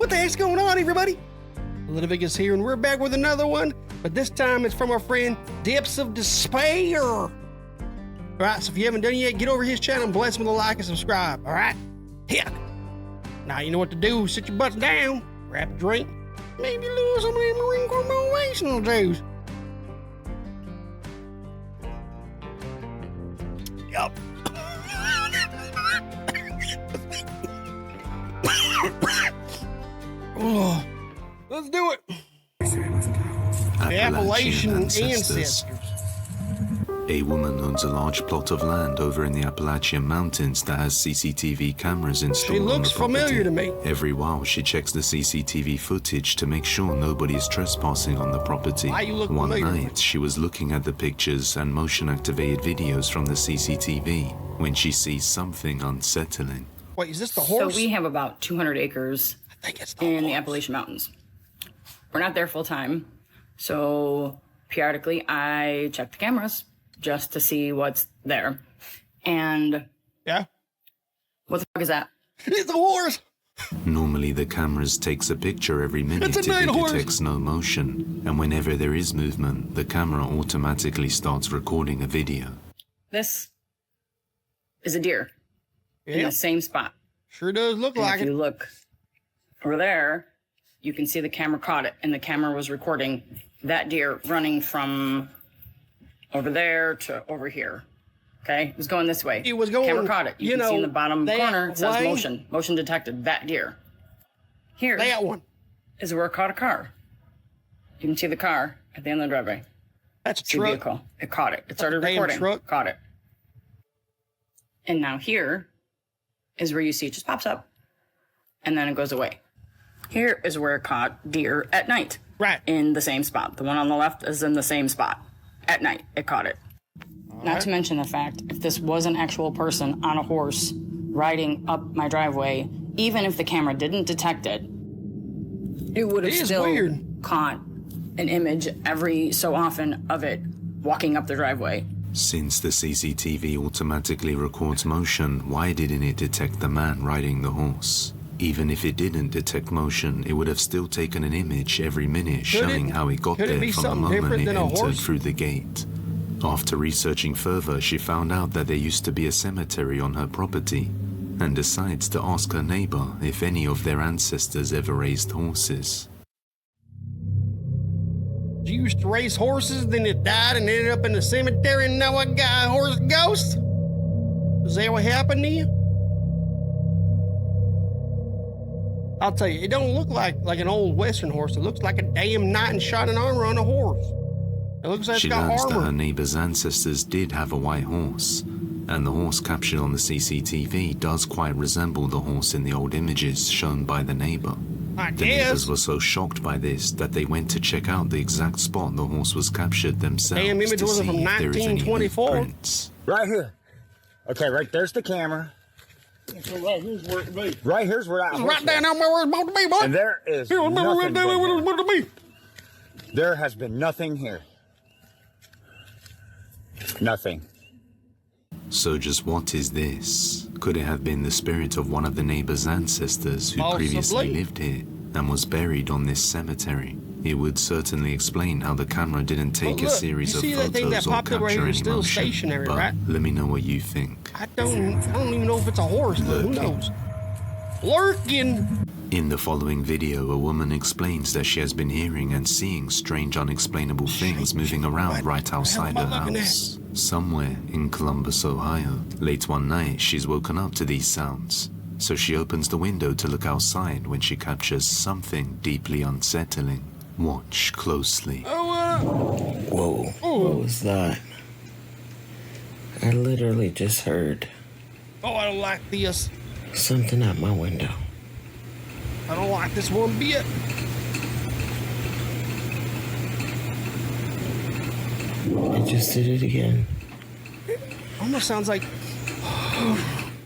What the heck's going on, everybody? Leviticus here, and we're back with another one, but this time it's from our friend Depths of Despair. All right, so if you haven't done it yet, get over his channel and bless him with a like and subscribe. All right, yeah. Now you know what to do. Sit your butts down, grab a drink, maybe lose some of them Marine Corps motivational juice. Yup. Oh, let's do it. The Appalachian ancestors. A woman owns a large plot of land over in the Appalachian Mountains that has CCTV cameras installed. She looks familiar to me. Every while, she checks the CCTV footage to make sure nobody is trespassing on the property. One night, she was looking at the pictures and motion-activated videos from the CCTV when she sees something unsettling. Wait, is this the horse? So we have about 200 acres in the Appalachian Mountains. We're not there full time, so periodically I check the cameras just to see what's there. And yeah, what the fuck is that? It's a horse. Normally the cameras takes a picture every minute if it detects no motion, and whenever there is movement, the camera automatically starts recording a video. This is a deer in the same spot. Sure does look like it. If you look over there, you can see the camera caught it, and the camera was recording that deer running from over there to over here. Okay, it was going this way. It was going. Camera caught it. You can see in the bottom corner it says motion. Motion detected. That deer. Here. That one is where it caught a car. You can see the car at the end of the driveway. That's a truck. Vehicle. It caught it. It started recording. Truck. Caught it. And now here is where you see it just pops up, and then it goes away. Here is where it caught deer at night. Right. In the same spot. The one on the left is in the same spot. At night, it caught it. Not to mention the fact, if this was an actual person on a horse riding up my driveway, even if the camera didn't detect it, it would have still caught an image every so often of it walking up the driveway. Since the CCTV automatically records motion, why didn't it detect the man riding the horse? Even if it didn't detect motion, it would have still taken an image every minute showing how it got there from the moment it entered through the gate. After researching further, she found out that there used to be a cemetery on her property and decides to ask her neighbor if any of their ancestors ever raised horses. You used to raise horses, then it died and ended up in the cemetery, and now I got a horse ghost? Is that what happened to you? I'll tell you, it don't look like an old Western horse. It looks like a damn knight in shining armor on a horse. It looks like it's got armor. She learns that her neighbor's ancestors did have a white horse, and the horse captured on the CCTV does quite resemble the horse in the old images shown by the neighbor. The neighbors were so shocked by this that they went to check out the exact spot the horse was captured themselves damn image to was see from if there is any 1924. footprints. Right here. Okay, right there's the camera. So right here's where it be. Right here's where I right down there where it's supposed to be, boy. And there is nothing been here. There has been nothing here. Nothing. So just what is this? Could it have been the spirit of one of the neighbor's ancestors who previously lived here and was buried on this cemetery? It would certainly explain how the camera didn't take a series of photos or capture any motion, but let me know what you think. I don't even know if it's a horse, though. Who knows? Lurking! In the following video, a woman explains that she has been hearing and seeing strange unexplainable things moving around right outside her house, somewhere in Columbus, Ohio. Late one night, she's woken up to these sounds, so she opens the window to look outside when she captures something deeply unsettling. Watch closely. Whoa, what was that? I literally just heard. Oh, I don't like this. Something at my window. I don't like this one bit. I just did it again. Almost sounds like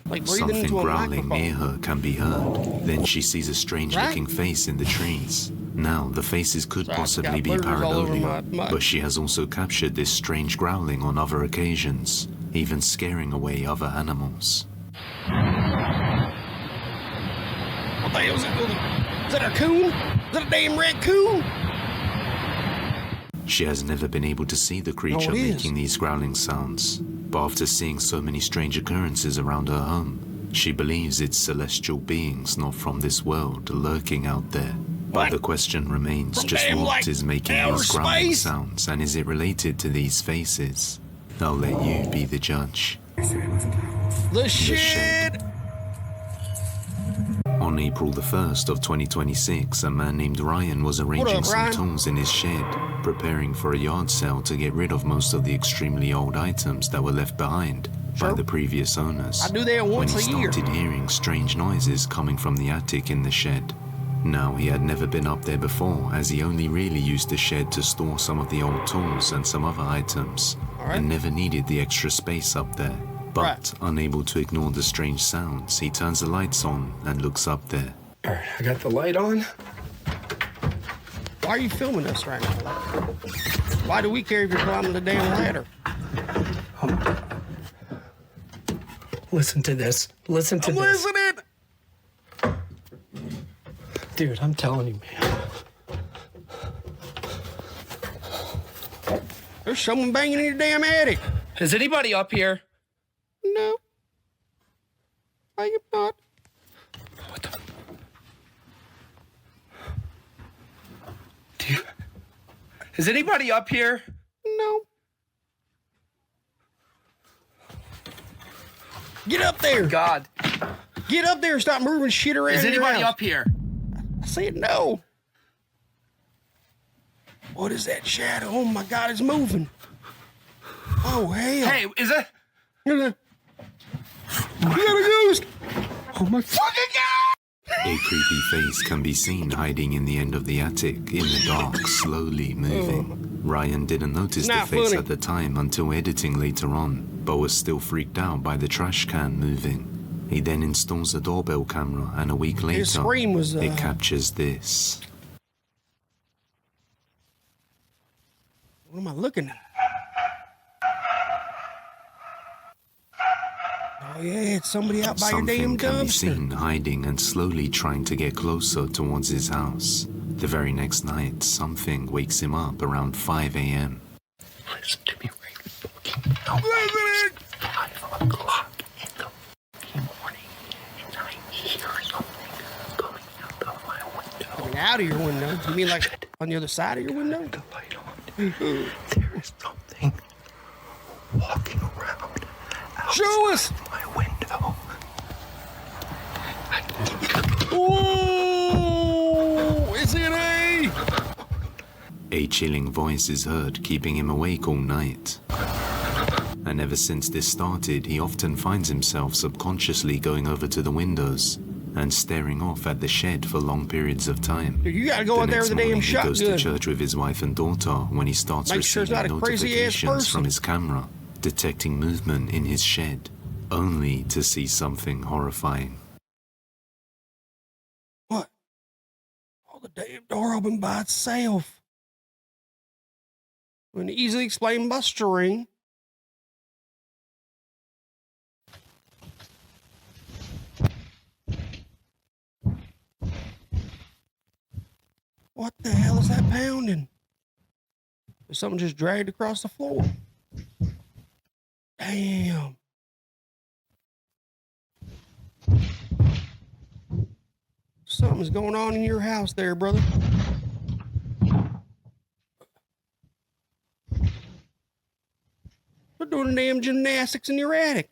breathing Something into a growling microphone. near her can be heard. Then she sees a strange-looking face in the trees. Now, the faces could possibly be pareidolia, but she has also captured this strange growling on other occasions, even scaring away other animals. What the hell is it? that a raccoon? Is that a damn raccoon? She has never been able to see the creature it is. making these growling sounds, but after seeing so many strange occurrences around her home, she believes it's celestial beings not from this world lurking out there. But the question remains, From just damn, what like, is making outer these growling space? sounds, and is it related to these faces? I'll let you be the judge. The shed. On April the 1st of 2026, a man named Ryan was arranging some Ryan? tools in his shed, preparing for a yard sale to get rid of most of the extremely old items that were left behind by Sure. the previous owners. I do that once when he a year. started hearing strange noises coming from the attic in the shed. Now, he had never been up there before, as he only really used the shed to store some of the old tools and some other items, Alright. and never needed the extra space up there. But, Right. unable to ignore the strange sounds, he turns the lights on and looks up there. All right, I got the light on. Why are you filming us right now? Why do we care if you're climbing the damn ladder? Listen to this. Listen to I'm this. listening. Dude, I'm telling you, man. There's someone banging in your damn attic. Is anybody up here? No. I am not. What the? Do you... Is anybody up here? No. Get up there. God. Get up there and stop moving shit around. Is in your anybody house. up here? I said no. What is that shadow? Oh my God, it's moving. Oh hell. Hey, is it? You got a ghost. Oh my fucking God. A creepy face can be seen hiding in the end of the attic, in the dark, slowly moving. Ryan didn't notice the Not face funny. at the time until editing later on, but was still freaked out by the trash can moving. He then installs a doorbell camera, and a week later, His scream was, it captures this. What am I looking at? Oh yeah, it's somebody out by your damn Something can be dumpster. seen hiding and slowly trying to get closer towards his house. The very next night, something wakes him up around 5 a.m. Listen to me right fucking now. It's 5 o'clock in the fucking morning, and I hear something coming out of my window. Coming out of your window? You mean like on the other side of your window? The light on. There is something walking around Show us! outside my window. Oh, it's in A. A chilling voice is heard, keeping him awake all night. And ever since this started, he often finds himself subconsciously going over to the windows and staring off at the shed for long periods of time. Dude, you gotta go The out there next with a damn morning, he goes to shotgun. church with his wife and daughter when he starts Make sure it's receiving not a crazy-ass notifications person. from his camera, detecting movement in his shed, only to see something horrifying. What? Oh, the damn door opened by itself. When easily explained by string. What the hell is that pounding? Is something just dragged across the floor? Damn. Something's going on in your house there, brother. They're doing damn gymnastics in your attic.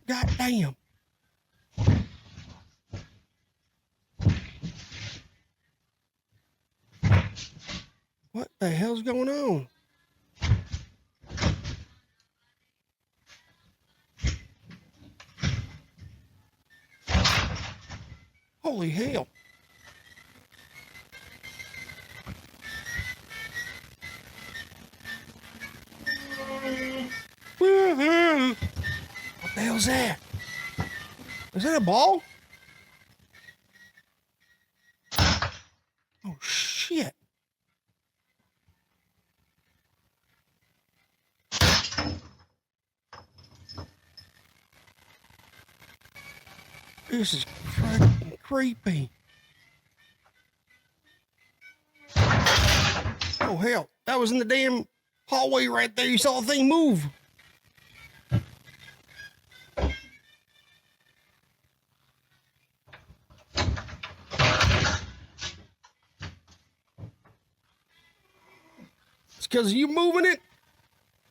God damn. What the hell's going on? Holy hell. What the hell's that? Is that a ball? Oh, shit. This is fucking creepy. Oh, hell. That was in the damn hallway right there. You saw the thing move. It's because you moving it?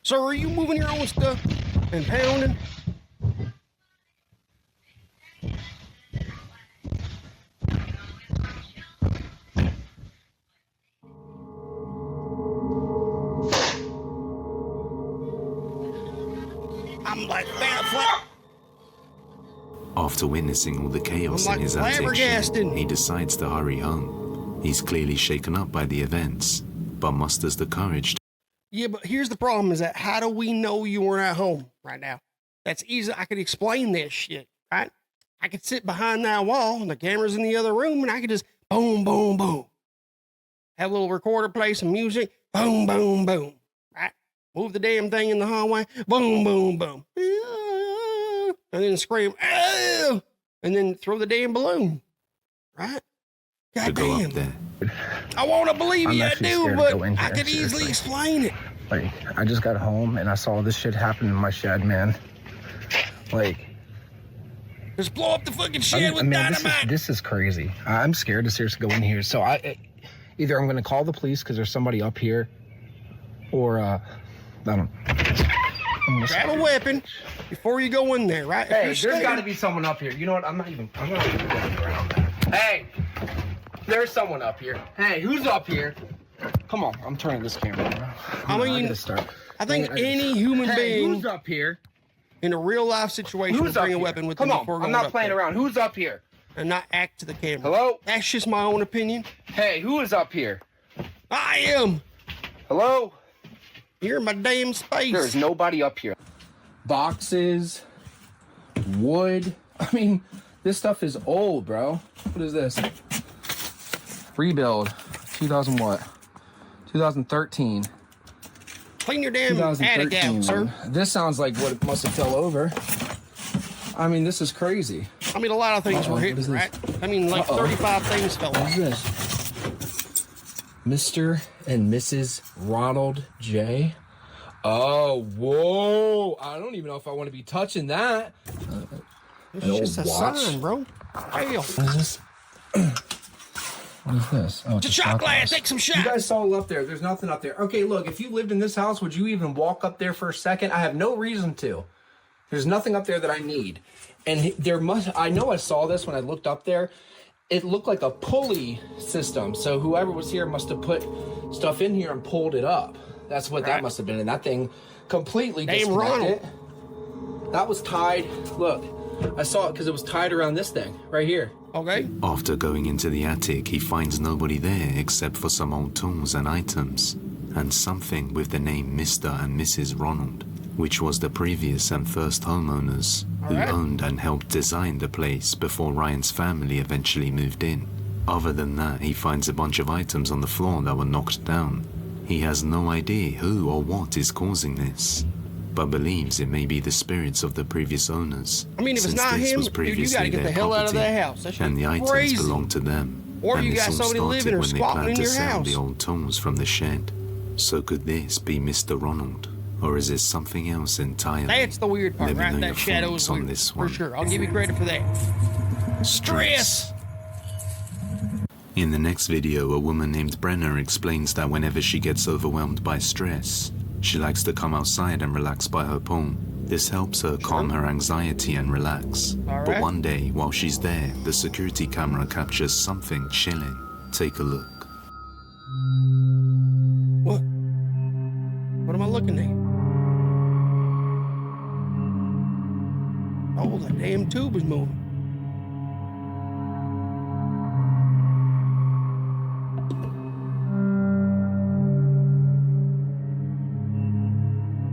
Sir, are you moving your own stuff and pounding? I'm like flat. After witnessing all the chaos I'm in his like attic flabbergasted. shed, he decides to hurry home. He's clearly shaken up by the events, but musters the courage to Yeah, but here's the problem is that how do we know you weren't at home right now? That's easy. I could explain this shit, right? I could sit behind that wall and the camera's in the other room and I could just boom, boom, boom. Have a little recorder play some music. Boom, boom, boom. Right? Move the damn thing in the hallway. Boom, boom, boom. And then scream, "Oh!" And then throw the damn balloon. Right? God go damn. up there. I want to believe I'm you, I actually do, scared to but go in I here, could easily seriously. explain it. Like, I just got home and I saw this shit happen in my shed, man. Like, Just blow up the fucking shed with dynamite. this is crazy. I'm scared to seriously go in here. So either I'm gonna call the police because there's somebody up here, or I don't. Grab a weapon before you go in there, right? If Hey, you're there's scared- got to be someone up here. You know what? I'm not even going around. Hey, there's someone up here. Hey, who's up here? Come on, I'm turning this camera around. I mean, gotta start. I think any human Hey, being who's up here? in a real life situation Who's would up bring a here? weapon with Come them on, before I'm going not up playing there around. Who's up here? and not act to the camera. Hello? That's just my own opinion. Hey, who is up here? I am. Hello? You're in my damn space. There's nobody up here. Boxes, wood. I mean, this stuff is old, bro. What is this? Rebuild, 2000 what? 2013. Clean your damn attic out, sir. This sounds like what it must have fell over. I mean, this is crazy. I mean, a lot of things Uh-oh, were what hit, is this? right? I mean, like Uh-oh. 35 things fell What off. is this? Mr. and Mrs. Ronald J. Oh, whoa. I don't even know if I want to be touching that. It's an just a old watch. sign, bro. Hell. What is this? What is this? Oh, It's a shot glass. Take some You shots. guys saw up there. There's nothing up there. Okay, look, if you lived in this house, would you even walk up there for a second? I have no reason to. There's nothing up there that I need. And I know I saw this when I looked up there. It looked like a pulley system. So whoever was here must have put stuff in here and pulled it up. That's what that must have been. And that thing completely Damn disconnected. That was tied. Look, I saw it because it was tied around this thing right here. Okay. After going into the attic, he finds nobody there except for some old tools and items, and something with the name Mr. and Mrs. Ronald, which was the previous and first homeowners who Alright. owned and helped design the place before Ryan's family eventually moved in. Other than that, he finds a bunch of items on the floor that were knocked down. He has no idea who or what is causing this, but believes it may be the spirits of the previous owners. I mean, if it's since not this him, was dude, you gotta previously get the their hell out of property, that house. That shit and the items crazy. belong to them. Or and you this got all somebody started living or when they squatting planned in to your sell house. the old tools from the shed. So could this be Mr. Ronald, or is it something else entirely? That's the weird part, Let me right? know That your shadow thoughts is on weird. this For one. sure. I'll give you credit for that. Stress. In the next video, a woman named Brenner explains that whenever she gets overwhelmed by stress, she likes to come outside and relax by her pool. This helps her calm her anxiety and relax. But Alright. one day, while she's there, the security camera captures something chilling. Take a look. What? What am I looking at? Oh, that damn tube is moving.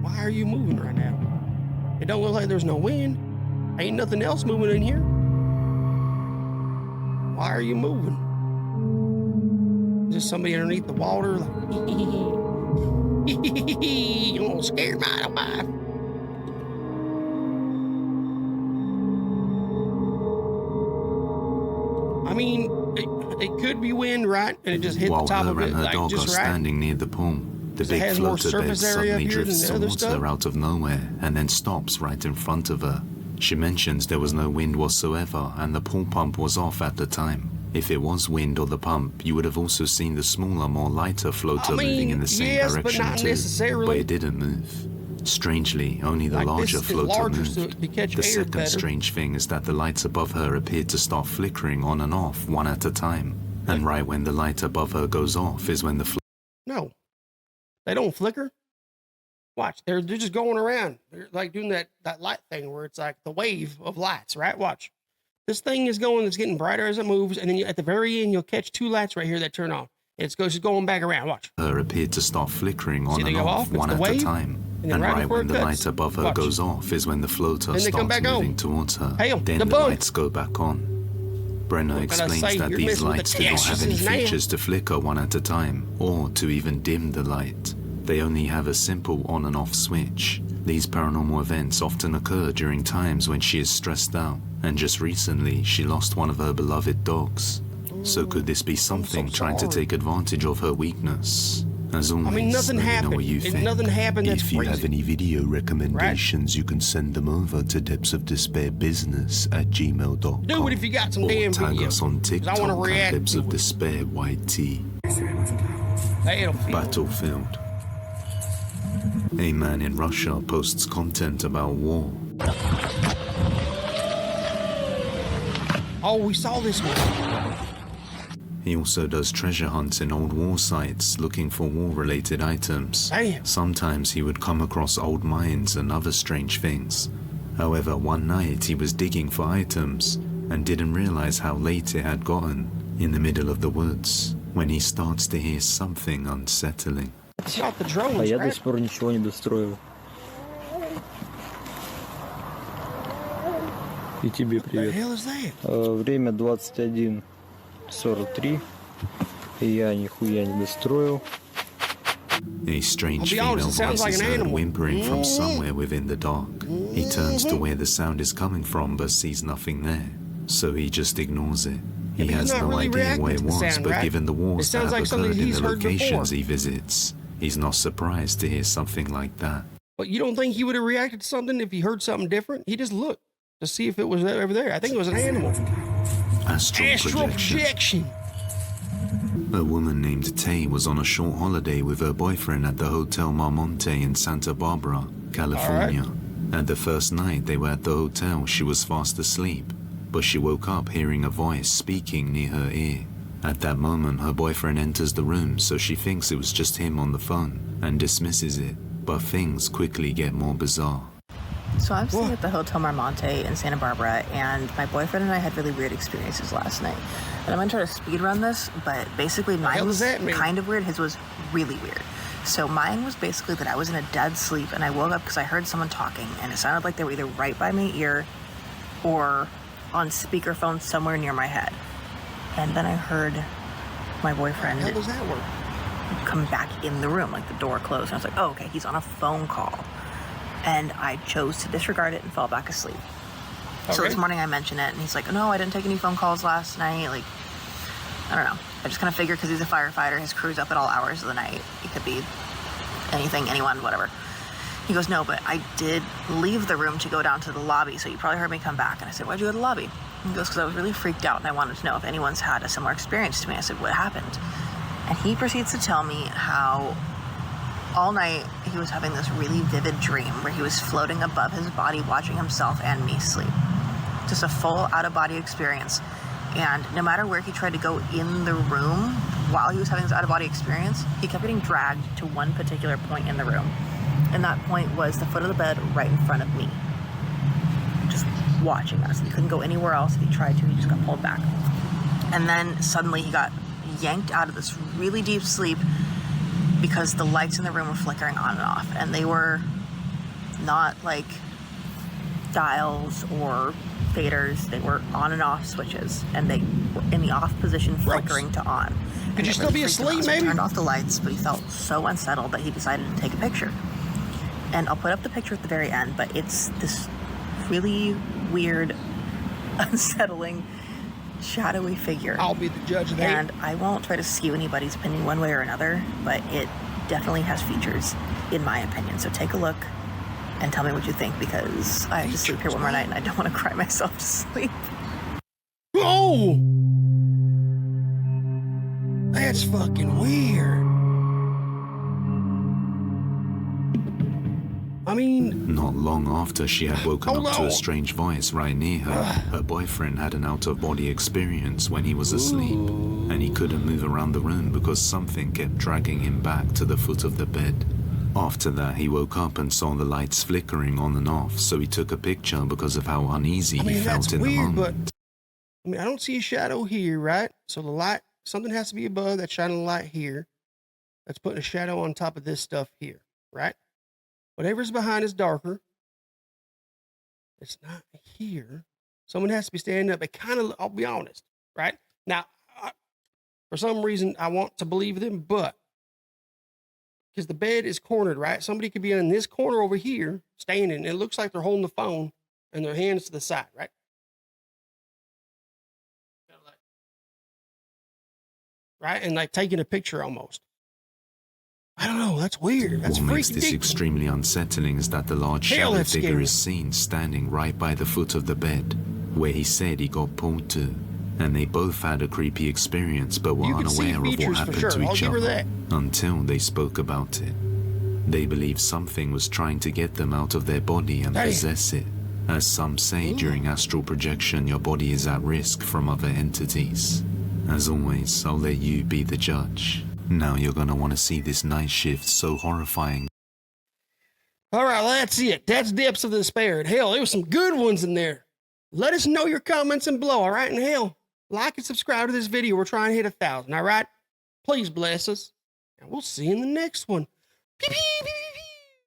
Why are you moving right now? It don't look like there's no wind. Ain't nothing else moving in here. Why are you moving? Is there somebody underneath the water? Like, you almost scared my wife. It could be wind, right? And it just hit While the top her of and it, her like dog are just right. standing near the pool, the It big has more floater bed surface area suddenly up here drifts than the other towards stuff. her out of nowhere and then stops right in front of her. She mentions there was no wind whatsoever and the pool pump was off at the time. If it was wind or the pump, you would have also seen the smaller, more lighter floater moving in the same yes, but direction not too, necessarily. but it didn't move. Strangely, only the Like, larger this is floater larger, moved. so it could catch The air second better. strange thing is that the lights above her appeared to start flickering on and off one at a time. And right when the light above her goes off is when the No, they don't flicker. Watch, they're just going around. They're like doing that light thing where it's like the wave of lights, right? Watch. This thing is going, it's getting brighter as it moves, and then at the very end, you'll catch two lights right here that turn off. It's just going back around. Watch. her appeared to start flickering on they and go off off? It's one the at a wave, time. and then And right right before when it the cuts, light above her watch. goes off is when the floater Then they come starts back moving on. towards her. Hey, Then the the boom. lights go back on. Brenner explains say? that You're these messing with lights the do not have any Texas now. features to flicker one at a time, or to even dim the light. They only have a simple on and off switch. These paranormal events often occur during times when she is stressed out, and just recently she lost one of her beloved dogs. So could this be something trying to sorry. take advantage of her weakness? As always, nothing let me know happened. what you think. Nothing happened. That's If you have crazy. any video recommendations, you can send them over to depthsofdespairbusiness@gmail.com. Do it if you got some or damn tag video, us on 'cause I TikTok wanna at react Depths to of it. Despair YT. Battlefield. Battlefield. A man in Russia posts content about war. Oh, we saw this one. He also does treasure hunts in old war sites looking for war-related items. Damn. Sometimes he would come across old mines and other strange things. However, one night he was digging for items and didn't realize how late it had gotten in the middle of the woods when he starts to hear something unsettling. It's not the drones, А я до right? сих пор ничего не достроил. И тебе What the привет. hell is that? Время 21:43. И я нихуя не достроил. A strange I'll be honest, female it sounds voice like is an heard animal. whimpering from somewhere within the dark. He turns to where the sound is coming from but sees nothing there, so he just ignores it. He but he's has not no really idea reacting where it to the was, sound, but right? given the It wars that sounds have like something occurred in he's the heard locations before. he visits, he's not surprised to hear something like that. But you don't think he would have reacted to something if he heard something different? He just looked to see if it was over there. I think it was an animal. Astral projection. A woman named Tay was on a short holiday with her boyfriend at the Hotel Marmonte in Santa Barbara, California. And the first night they were at the hotel, she was fast asleep, but she woke up hearing a voice speaking near her ear. At that moment, her boyfriend enters the room, so she thinks it was just him on the phone and dismisses it, but things quickly get more bizarre. So I'm staying at the Hotel Marmonte in Santa Barbara, and my boyfriend and I had really weird experiences last night. And I'm gonna try to speed run this, but basically mine was kind of weird. His was really weird. So mine was basically that I was in a dead sleep, and I woke up because I heard someone talking, and it sounded like they were either right by my ear or on speakerphone somewhere near my head. And then I heard my boyfriend How does that work? come back in the room, like the door closed. And I was like, oh, okay, he's on a phone call. And I chose to disregard it and fall back asleep. So this morning I mentioned it, and he's like, no, I didn't take any phone calls last night. Like, I don't know. I just kind of figured because he's a firefighter, his crew's up at all hours of the night. It could be anything, anyone, whatever. He goes, no, but I did leave the room to go down to the lobby, so you probably heard me come back. And I said, why'd you go to the lobby? He goes, because I was really freaked out, and I wanted to know if anyone's had a similar experience to me. I said, what happened? And he proceeds to tell me how all night he was having this really vivid dream where he was floating above his body, watching himself and me sleep. Just a full out-of-body experience. And no matter where he tried to go in the room while he was having this out-of-body experience, he kept getting dragged to one particular point in the room. And that point was the foot of the bed right in front of me, just watching us. He couldn't go anywhere else. If he tried to, he just got pulled back. And then suddenly he got yanked out of this really deep sleep because the lights in the room were flickering on and off. And they were not like dials or faders. They were on and off switches, and they were in the off position, flickering to on. Could you still be asleep, So he maybe? turned off the lights, but he felt so unsettled that he decided to take a picture. And I'll put up the picture at the very end, but it's this really weird, unsettling shadowy figure. I'll be the judge of that. And I won't try to skew anybody's opinion one way or another, but it definitely has features, in my opinion. So take a look and tell me what you think, because I have to sleep here one more night and I don't want to cry myself to sleep. Oh! That's fucking weird. I mean... Not long after she had woken up to a strange voice right near her, her boyfriend had an out-of-body experience when he was asleep, and he couldn't move around the room because something kept dragging him back to the foot of the bed. After that, he woke up and saw the lights flickering on and off, so he took a picture because of how uneasy he felt in the moment. But I mean, I don't see a shadow here, right? So the light, something has to be above that's shining a light here. That's putting a shadow on top of this stuff here, right? Whatever's behind is darker. It's not here. Someone has to be standing up. It kind of, I'll be honest, right? Now, for some reason, I want to believe them, but because the bed is cornered, right? Somebody could be in this corner over here, standing, and it looks like they're holding the phone and their hands to the side, right? Right? And like taking a picture almost. I don't know. That's weird. That's what makes freaking this deep. extremely unsettling is that the large shadow figure is seen standing right by the foot of the bed, where he said he got pulled to. And they both had a creepy experience, but were unaware of what happened to each other until they spoke about it. They believed something was trying to get them out of their body and possess it. As some say, during astral projection, your body is at risk from other entities. As always, I'll let you be the judge. Now you're gonna want to see this night shift so horrifying. All right, well, that's it. That's Depths of Despair. And hell, there was some good ones in there. Let us know your comments and below, all right? And hell, like and subscribe to this video. We're trying to hit 1,000, all right? Please bless us. And we'll see you in the next one. Pew, pew, pew.